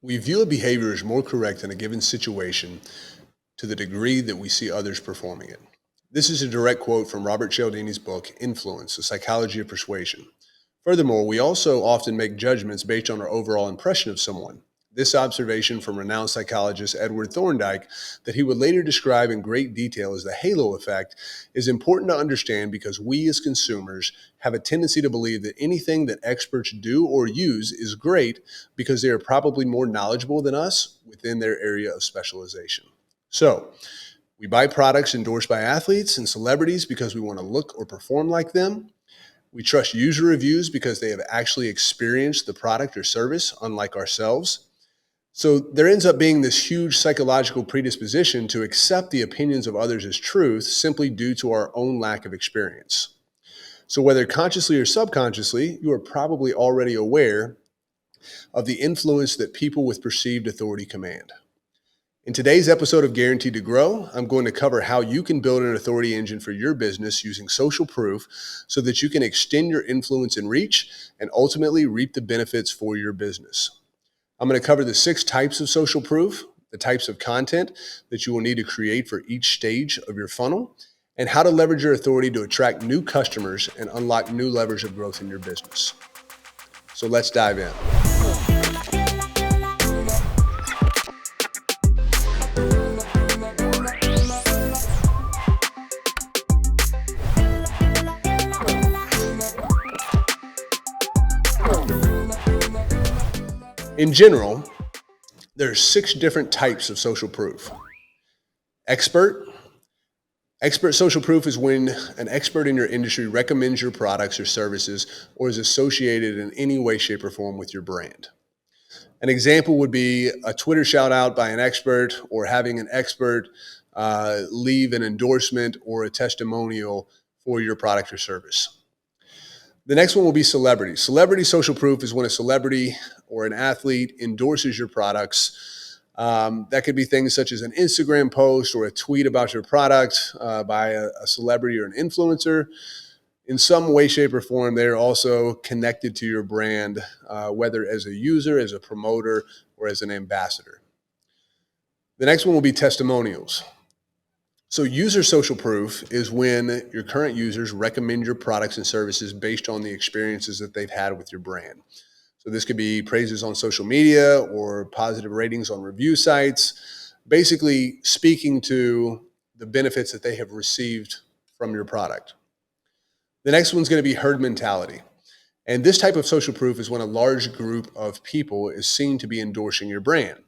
We view a behavior as more correct in a given situation to the degree that we see others performing it. This is a direct quote from Robert Cialdini's book, Influence, The Psychology of Persuasion. Furthermore, we also often make judgments based on our overall impression of someone. This observation from renowned psychologist Edward Thorndike, that he would later describe in great detail as the halo effect, is important to understand because we as consumers have a tendency to believe that anything that experts do or use is great because they are probably more knowledgeable than us within their area of specialization. So, we buy products endorsed by athletes and celebrities because we want to look or perform like them. We trust user reviews because they have actually experienced the product or service, unlike ourselves. So there ends up being this huge psychological predisposition to accept the opinions of others as truth simply due to our own lack of experience. So whether consciously or subconsciously, you are probably already aware of the influence that people with perceived authority command. In today's episode of Guaranteed to Grow, I'm going to cover how you can build an authority engine for your business using social proof so that you can extend your influence and reach and ultimately reap the benefits for your business. I'm going to cover the 6 types of social proof, the types of content that you will need to create for each stage of your funnel, and how to leverage your authority to attract new customers and unlock new levers of growth in your business. So let's dive in. In general, there are 6 different types of social proof. Expert social proof is when an expert in your industry recommends your products or services or is associated in any way, shape, or form with your brand. An example would be a Twitter shout out by an expert or having an expert leave an endorsement or a testimonial for your product or service. The next one will be celebrity. Celebrity social proof is when a celebrity or an athlete endorses your products. That could be things such as an Instagram post or a tweet about your product by a celebrity or an influencer. In some way, shape, or form, they're also connected to your brand, whether as a user, as a promoter, or as an ambassador. The next one will be testimonials. So user social proof is when your current users recommend your products and services based on the experiences that they've had with your brand. So this could be praises on social media or positive ratings on review sites, basically speaking to the benefits that they have received from your product. The next one's going to be herd mentality. And this type of social proof is when a large group of people is seen to be endorsing your brand.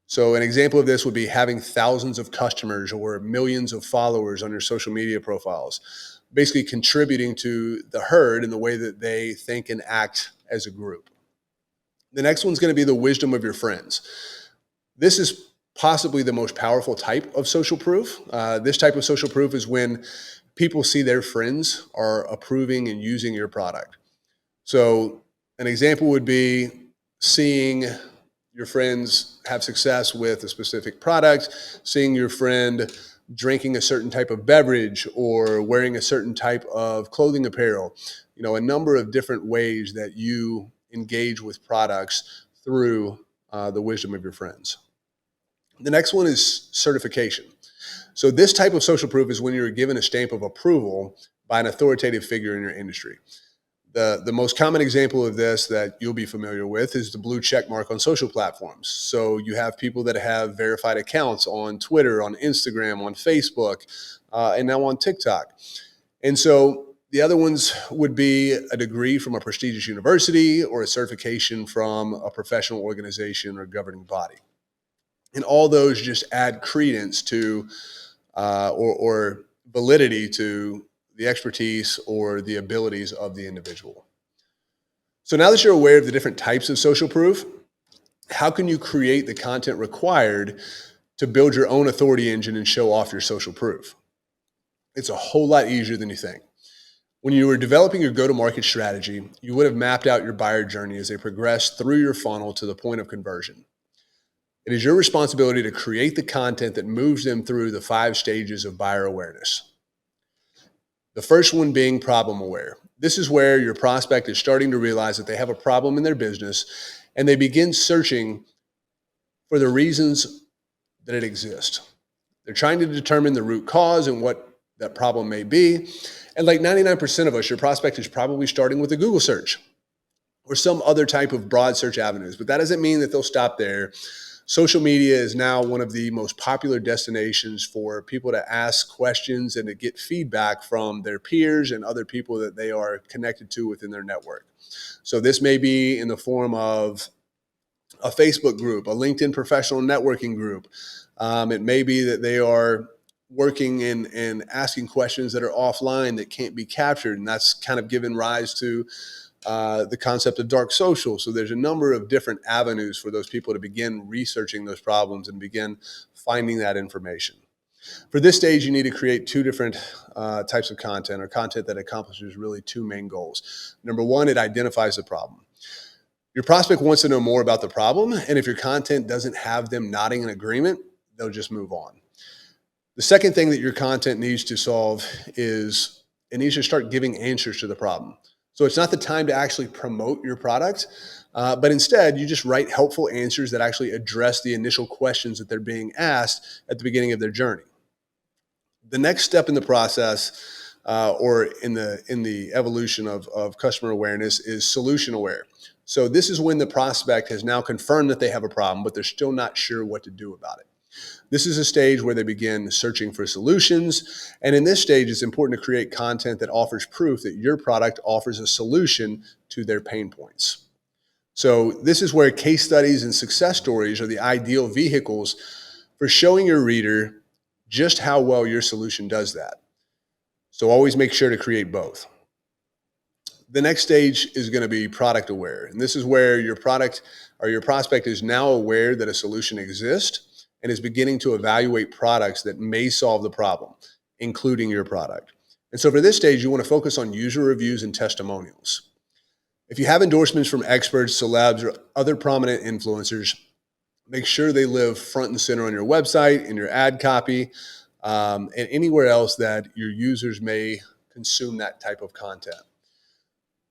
So an example of this would be having thousands of customers or millions of followers on your social media profiles, basically contributing to the herd in the way that they think and act as a group. The next one's going to be the wisdom of your friends. This is possibly the most powerful type of social proof. This type of social proof is when people see their friends are approving and using your product. So an example would be seeing your friends have success with a specific product, seeing your friend drinking a certain type of beverage or wearing a certain type of clothing apparel, a number of different ways that you engage with products through the wisdom of your friends. The next one is certification. So this type of social proof is when you're given a stamp of approval by an authoritative figure in your industry. The most common example of this that you'll be familiar with is the blue check mark on social platforms. So you have people that have verified accounts on Twitter, on Instagram, on Facebook, and now on TikTok. And so the other ones would be a degree from a prestigious university or a certification from a professional organization or governing body. And all those just add credence to or validity to the expertise or the abilities of the individual. So now that you're aware of the different types of social proof, how can you create the content required to build your own authority engine and show off your social proof? It's a whole lot easier than you think. When you were developing your go-to-market strategy, you would have mapped out your buyer journey as they progress through your funnel to the point of conversion. It is your responsibility to create the content that moves them through the 5 stages of buyer awareness. The first one being problem aware. This is where your prospect is starting to realize that they have a problem in their business and they begin searching for the reasons that it exists. They're trying to determine the root cause and what that problem may be. And like 99% of us, your prospect is probably starting with a Google search or some other type of broad search avenues. But that doesn't mean that they'll stop there. Social media is now one of the most popular destinations for people to ask questions and to get feedback from their peers and other people that they are connected to within their network. So this may be in the form of a Facebook group, a LinkedIn professional networking group. It may be that they are working and asking questions that are offline that can't be captured. And that's kind of given rise to the concept of dark social. So there's a number of different avenues for those people to begin researching those problems and begin finding that information. For this stage, you need to create two different types of content, or content that accomplishes really two main goals. Number one, it identifies the problem. Your prospect wants to know more about the problem, and if your content doesn't have them nodding in agreement, they'll just move on. The second thing that your content needs to solve is it needs to start giving answers to the problem. So it's not the time to actually promote your product, but instead you just write helpful answers that actually address the initial questions that they're being asked at the beginning of their journey. The next step in the process or in the evolution of customer awareness is solution aware. So this is when the prospect has now confirmed that they have a problem, but they're still not sure what to do about it. This is a stage where they begin searching for solutions. And in this stage, it's important to create content that offers proof that your product offers a solution to their pain points. So this is where case studies and success stories are the ideal vehicles for showing your reader just how well your solution does that. So always make sure to create both. The next stage is going to be product aware. And this is where your product or your prospect is now aware that a solution exists and is beginning to evaluate products that may solve the problem, including your product. And so for this stage, you want to focus on user reviews and testimonials. If you have endorsements from experts, celebs, or other prominent influencers, make sure they live front and center on your website, in your ad copy, and anywhere else that your users may consume that type of content.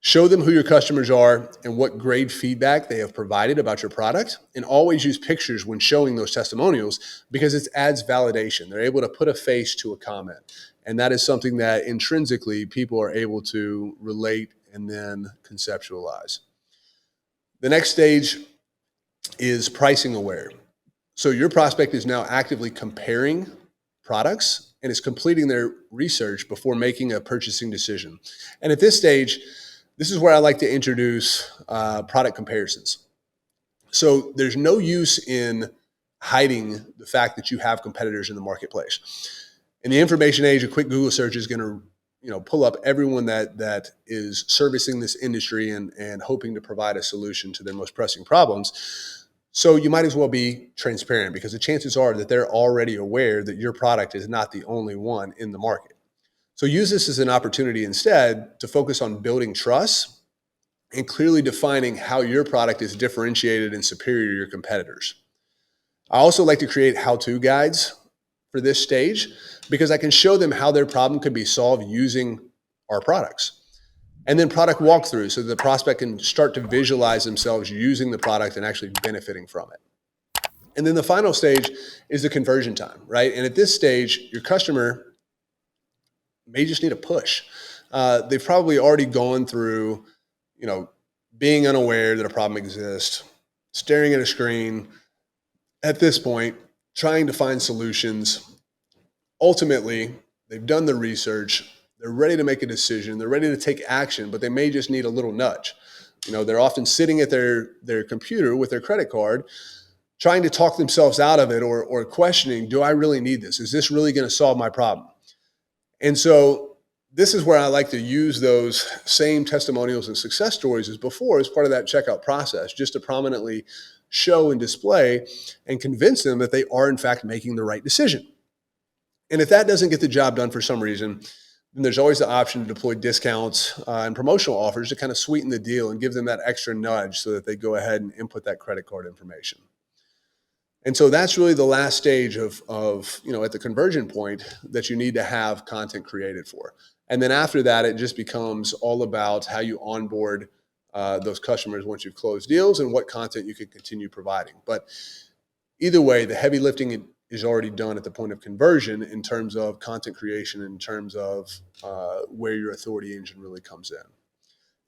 Show them who your customers are and what great feedback they have provided about your product, and always use pictures when showing those testimonials because it adds validation. They're able to put a face to a comment, and that is something that intrinsically people are able to relate and then conceptualize. The next stage is pricing aware. So your prospect is now actively comparing products and is completing their research before making a purchasing decision. And at this stage, this is where I like to introduce product comparisons. So there's no use in hiding the fact that you have competitors in the marketplace. In the information age, a quick Google search is going to pull up everyone that is servicing this industry and hoping to provide a solution to their most pressing problems. So you might as well be transparent, because the chances are that they're already aware that your product is not the only one in the market. So use this as an opportunity instead to focus on building trust and clearly defining how your product is differentiated and superior to your competitors. I also like to create how-to guides for this stage because I can show them how their problem could be solved using our products. And then product walkthrough so that the prospect can start to visualize themselves using the product and actually benefiting from it. And then the final stage is the conversion time, right? And at this stage, your customer may just need a push. They've probably already gone through, being unaware that a problem exists, staring at a screen, at this point, trying to find solutions. Ultimately, they've done the research, they're ready to make a decision, they're ready to take action, but they may just need a little nudge. They're often sitting at their computer with their credit card, trying to talk themselves out of it or questioning, do I really need this? Is this really going to solve my problem? And so this is where I like to use those same testimonials and success stories as before as part of that checkout process, just to prominently show and display and convince them that they are in fact making the right decision. And if that doesn't get the job done for some reason, then there's always the option to deploy discounts and promotional offers to kind of sweeten the deal and give them that extra nudge so that they go ahead and input that credit card information. And so that's really the last stage of at the conversion point that you need to have content created for. And then after that, it just becomes all about how you onboard those customers once you've closed deals and what content you can continue providing. But Either way, the heavy lifting is already done at the point of conversion in terms of content creation, in terms of where your authority engine really comes in.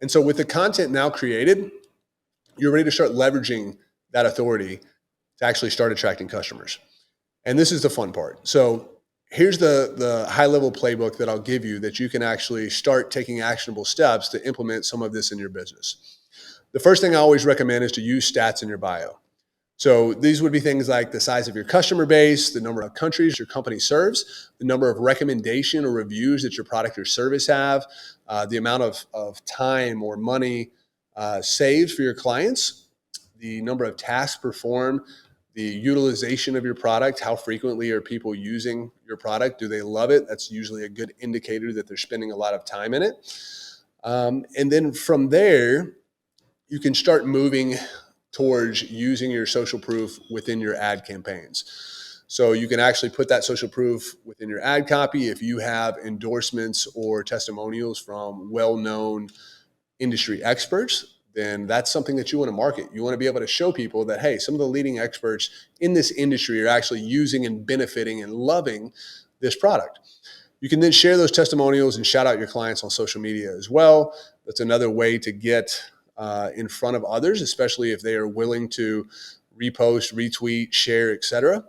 And so with the content now created, you're ready to start leveraging that authority to actually start attracting customers. And this is the fun part. So here's the high level playbook that I'll give you that you can actually start taking actionable steps to implement some of this in your business. The first thing I always recommend is to use stats in your bio. So these would be things like the size of your customer base, the number of countries your company serves, the number of recommendation or reviews that your product or service have, the amount of time or money saved for your clients, the number of tasks performed, the utilization of your product, how frequently are people using your product? Do they love it? That's usually a good indicator that they're spending a lot of time in it. And then from there, you can start moving towards using your social proof within your ad campaigns. So you can actually put that social proof within your ad copy if you have endorsements or testimonials from well-known industry experts. Then that's something that you want to market. You want to be able to show people that, hey, some of the leading experts in this industry are actually using and benefiting and loving this product. You can then share those testimonials and shout out your clients on social media as well. That's another way to get in front of others, especially if they are willing to repost, retweet, share, etc.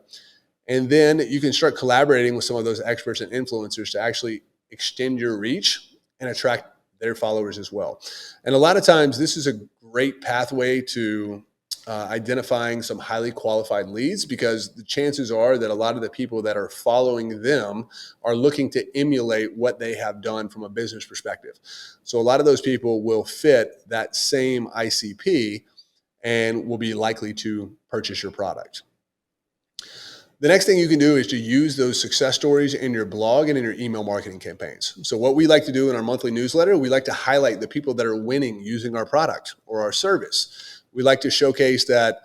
And then you can start collaborating with some of those experts and influencers to actually extend your reach and attract their followers as well. And a lot of times this is a great pathway to identifying some highly qualified leads, because the chances are that a lot of the people that are following them are looking to emulate what they have done from a business perspective. So a lot of those people will fit that same ICP and will be likely to purchase your product. The next thing you can do is to use those success stories in your blog and in your email marketing campaigns. So what we like to do in our monthly newsletter, we like to highlight the people that are winning using our product or our service. We like to showcase that,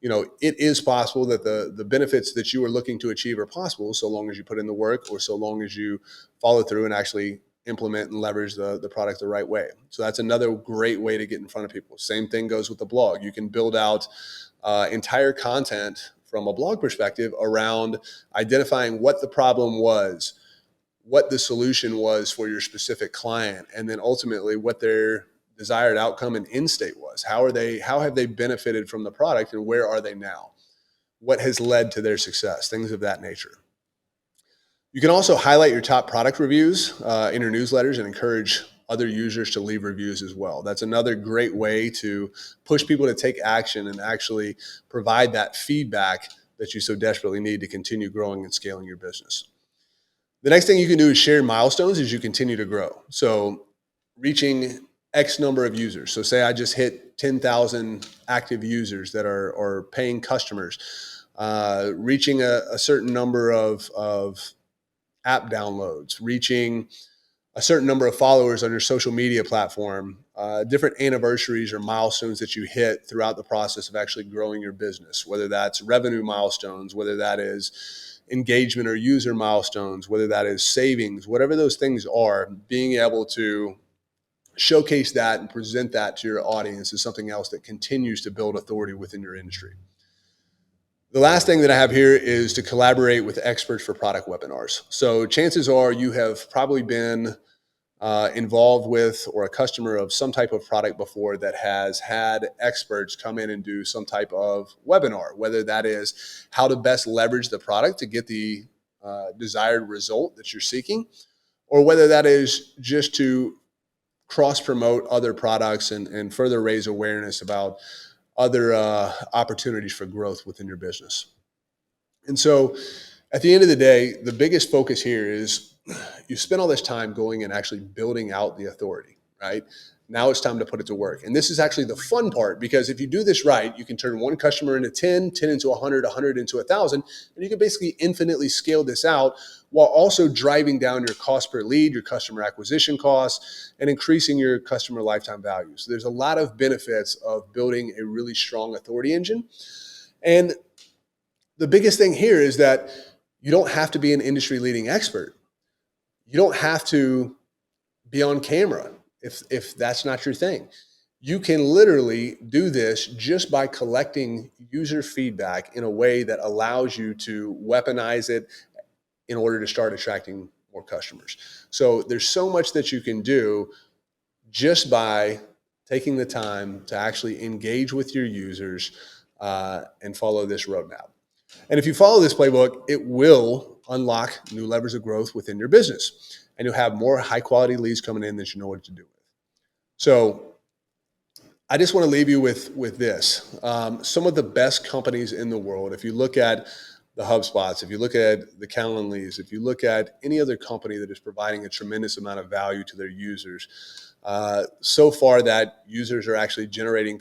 it is possible, that the benefits that you are looking to achieve are possible, so long as you put in the work, or so long as you follow through and actually implement and leverage the product the right way. So that's another great way to get in front of people. Same thing goes with the blog. You can build out entire content from a blog perspective around identifying what the problem was, what the solution was for your specific client, and then ultimately what their desired outcome and end state was. How have they benefited from the product, and where are they now? What has led to their success? Things of that nature. You can also highlight your top product reviews in your newsletters and encourage other users to leave reviews as well. That's another great way to push people to take action and actually provide that feedback that you so desperately need to continue growing and scaling your business. The next thing you can do is share milestones as you continue to grow. So reaching X number of users. So say I just hit 10,000 active users that are paying customers, reaching a certain number of app downloads, reaching a certain number of followers on your social media platform, different anniversaries or milestones that you hit throughout the process of actually growing your business, whether that's revenue milestones, whether that is engagement or user milestones, whether that is savings, whatever those things are, being able to showcase that and present that to your audience is something else that continues to build authority within your industry. The last thing that I have here is to collaborate with experts for product webinars. So chances are you have probably been involved with or a customer of some type of product before that has had experts come in and do some type of webinar, whether that is how to best leverage the product to get the desired result that you're seeking, or whether that is just to cross-promote other products and further raise awareness about other opportunities for growth within your business. And so at the end of the day, the biggest focus here is you spend all this time going and actually building out the authority, right? Now it's time to put it to work. And this is actually the fun part, because if you do this right, you can turn one customer into 10, 10 into 100, 100 into 1,000, and you can basically infinitely scale this out while also driving down your cost per lead, your customer acquisition costs, and increasing your customer lifetime value. So there's a lot of benefits of building a really strong authority engine. And the biggest thing here is that you don't have to be an industry leading expert. You don't have to be on camera if that's not your thing. You can literally do this just by collecting user feedback in a way that allows you to weaponize it in order to start attracting more customers. So there's so much that you can do just by taking the time to actually engage with your users and follow this roadmap. And if you follow this playbook, it will unlock new levers of growth within your business, and you'll have more high quality leads coming in that you know what to do with. So I just want to leave you with this. Some of the best companies in the world, if you look at the HubSpots, if you look at the Calendly's, if you look at any other company that is providing a tremendous amount of value to their users, so far that users are actually generating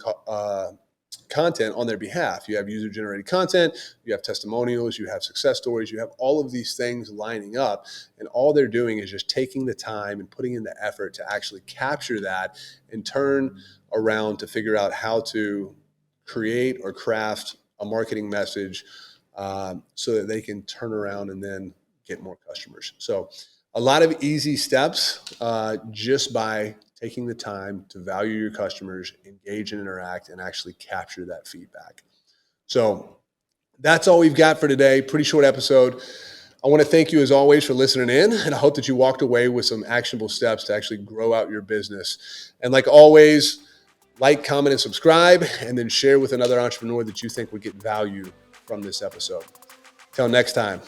content on their behalf. You have user-generated content, you have testimonials, you have success stories, you have all of these things lining up, and all they're doing is just taking the time and putting in the effort to actually capture that and turn around to figure out how to create or craft a marketing message so that they can turn around and then get more customers. So a lot of easy steps just by taking the time to value your customers, engage and interact, and actually capture that feedback. So that's all we've got for today. Pretty short episode. I want to thank you as always for listening in, and I hope that you walked away with some actionable steps to actually grow out your business. And like always, like, comment, and subscribe, and then share with another entrepreneur that you think would get value from this episode. Till next time.